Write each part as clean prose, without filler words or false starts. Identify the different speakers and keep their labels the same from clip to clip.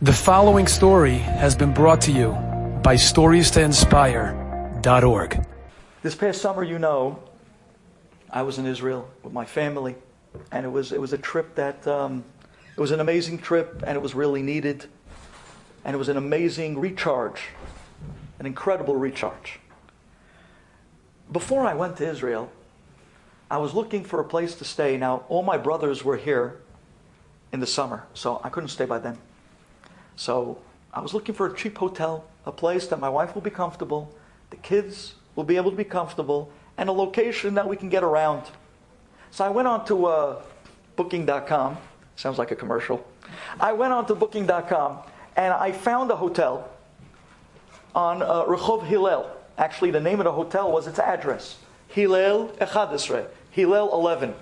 Speaker 1: The following story has been brought to you by StoriesToInspire.org.
Speaker 2: This past summer, I was in Israel with my family, and it was a trip that it was an amazing trip, and it was really needed, and it was an amazing recharge, an incredible recharge. Before I went to Israel, I was looking for a place to stay. Now, all my brothers were here in the summer, so I couldn't stay by them. So I was looking for a cheap hotel, a place that my wife will be comfortable, the kids will be able to be comfortable, and a location that we can get around. So I went on to Booking.com. Sounds like a commercial. I went on to Booking.com and I found a hotel on Rehov Hillel. Actually, the name of the hotel was its address. Hillel 11. Hillel 11.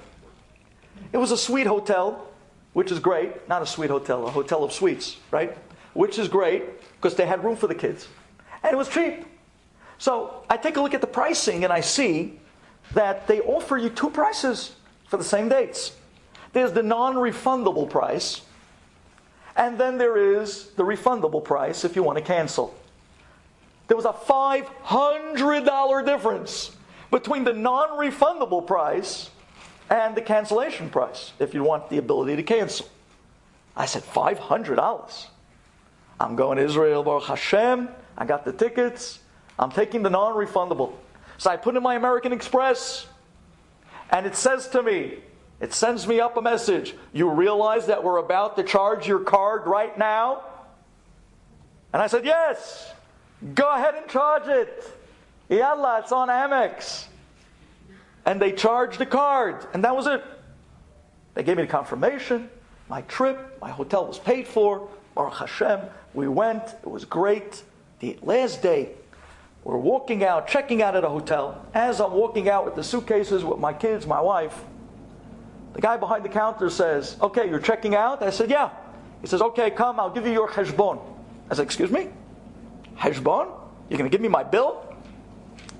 Speaker 2: It was a suite hotel, which is great. Not a suite hotel, a hotel of suites, right? Which is great because they had room for the kids. And it was cheap. So I take a look at the pricing and I see that they offer you two prices for the same dates. There's the non-refundable price, and then there is the refundable price if you want to cancel. There was a $500 difference between the non-refundable price and the cancellation price, if you want the ability to cancel. I said, $500? I'm going to Israel, Baruch Hashem. I got the tickets. I'm taking the non-refundable. So I put in my American Express, and it says to me, it sends me up a message. You realize that we're about to charge your card right now? And I said, yes. Go ahead and charge it. Yalla, it's on Amex. And they charged the card, and that was it. They gave me the confirmation. My trip, my hotel was paid for. Baruch Hashem, we went. It was great. The last day, we're walking out, checking out at a hotel. As I'm walking out with the suitcases with my kids, my wife, the guy behind the counter says, okay, you're checking out? I said, yeah. He says, okay, come, I'll give you your cheshbon. I said, excuse me? Cheshbon? You're going to give me my bill?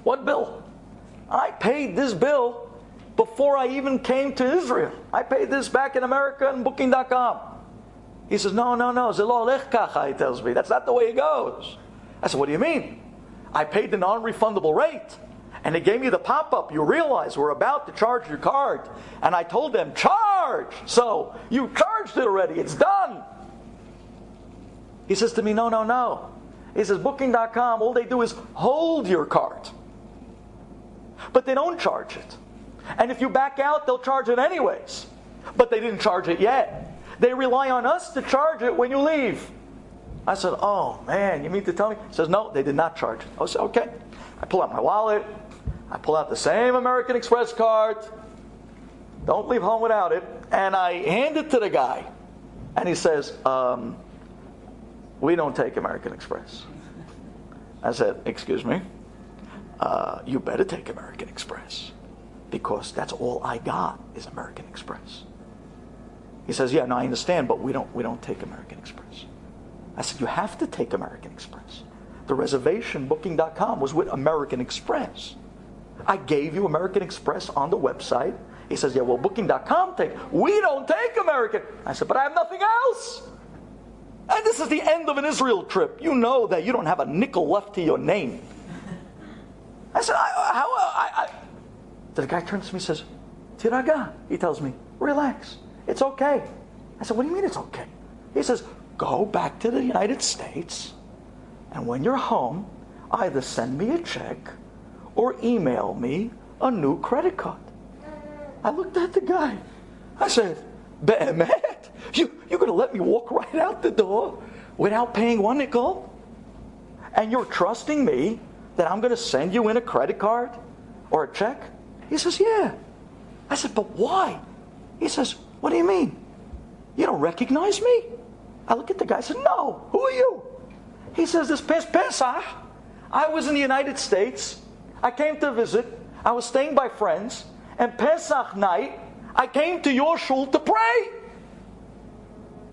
Speaker 2: What bill? I paid this bill before I even came to Israel. I paid this back in America and Booking.com. He says, no, zelo lech kacha, he tells me. That's not the way it goes. I said, what do you mean? I paid the non-refundable rate, and they gave me the pop-up. You realize we're about to charge your card. And I told them, charge! So, you charged it already. It's done. He says to me, no. He says, Booking.com, all they do is hold your card. But they don't charge it. And if you back out, they'll charge it anyways. But they didn't charge it yet. They rely on us to charge it when you leave. I said, oh man, you mean to tell me? He says, no, they did not charge it. I said, okay. I pull out my wallet. I pull out the same American Express card. Don't leave home without it. And I hand it to the guy. And he says, we don't take American Express. I said, excuse me? You better take American Express, because that's all I got is American Express. He says, yeah, no, I understand, but we don't take American Express. I said, you have to take American Express. The reservation, Booking.com, was with American Express. I gave you American Express on the website. He says, yeah, well, Booking.com we don't take American. I said, but I have nothing else. And this is the end of an Israel trip. You know that you don't have a nickel left to your name. I said, the guy turns to me and says, Tiraga. He tells me, relax. It's okay. I said, what do you mean it's okay? He says, go back to the United States, and when you're home, either send me a check or email me a new credit card. I looked at the guy. I said, Be'emet? You're going to let me walk right out the door without paying one nickel? And you're trusting me that I'm going to send you in a credit card or a check? He says, yeah. I said, but why? He says, what do you mean? You don't recognize me? I look at the guy, I said, no, who are you? He says, this past Pesach, I was in the United States. I came to visit. I was staying by friends. And Pesach night, I came to your shul to pray.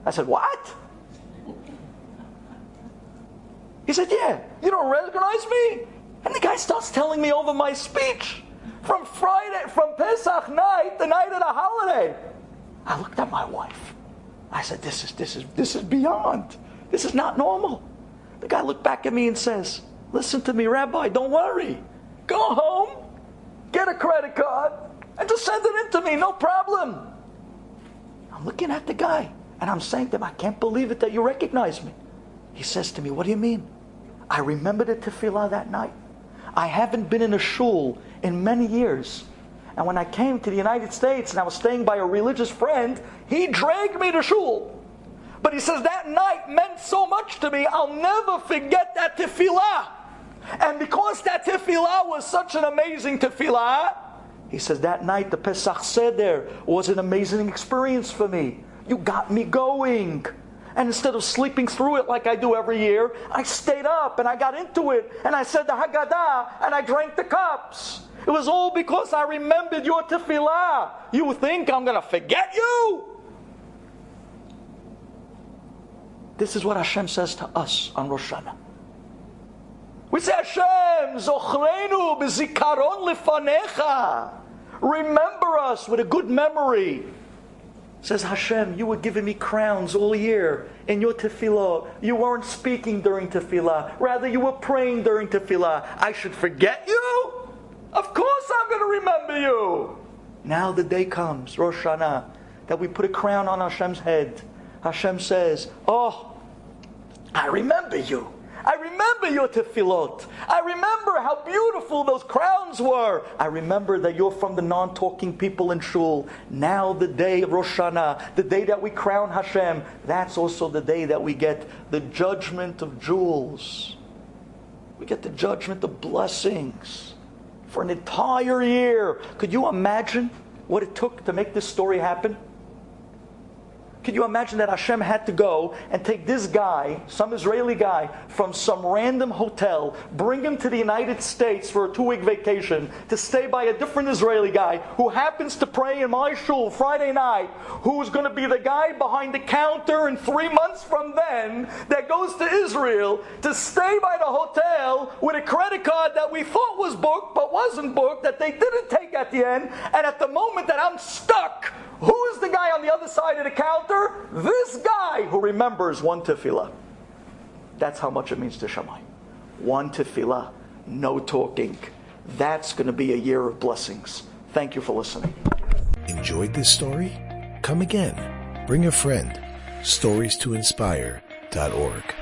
Speaker 2: I said, what? He said, yeah, you don't recognize me? And the guy starts telling me over my speech from Pesach night, the night of the holiday. I looked at my wife. I said, this is beyond. This is not normal. The guy looked back at me and says, listen to me, Rabbi, don't worry. Go home, get a credit card, and just send it in to me, no problem. I'm looking at the guy, and I'm saying to him, I can't believe it that you recognize me. He says to me, what do you mean? I remember the Tefilah that night. I haven't been in a shul in many years. And when I came to the United States and I was staying by a religious friend, he dragged me to shul. But he says, that night meant so much to me, I'll never forget that Tefilah. And because that Tefilah was such an amazing Tefilah, he says, that night the Pesach Seder was an amazing experience for me. You got me going. And instead of sleeping through it like I do every year, I stayed up and I got into it. And I said the Haggadah and I drank the cups. It was all because I remembered your Tefilah. You think I'm going to forget you? This is what Hashem says to us on Rosh Hashanah. We say, Hashem, Zochreinu b'zikaron lefanecha. Remember us with a good memory. Says Hashem, you were giving me crowns all year in your tefillah. You weren't speaking during tefillah. Rather, you were praying during tefillah. I should forget you? Of course I'm going to remember you. Now the day comes, Rosh Hashanah, that we put a crown on Hashem's head. Hashem says, oh, I remember you. I remember your tefillot. I remember how beautiful those crowns were. I remember that you're from the non-talking people in shul. Now the day of Rosh Hashanah, the day that we crown Hashem, that's also the day that we get the judgment of jewels. We get the judgment of blessings for an entire year. Could you imagine what it took to make this story happen? Could you imagine that Hashem had to go and take this guy, some Israeli guy, from some random hotel, bring him to the United States for a 2-week vacation, to stay by a different Israeli guy who happens to pray in my shul Friday night, who's going to be the guy behind the counter, and 3 months from then, that goes to Israel to stay by the hotel with a credit card that we thought was booked, but wasn't booked, that they didn't take at the end, and at the moment that I'm stuck, who is the guy on the other side of the counter? This guy who remembers one tefillah. That's how much it means to Shammai. One tefillah, no talking. That's going to be a year of blessings. Thank you for listening.
Speaker 3: Enjoyed this story? Come again. Bring a friend. StoriesToInspire.org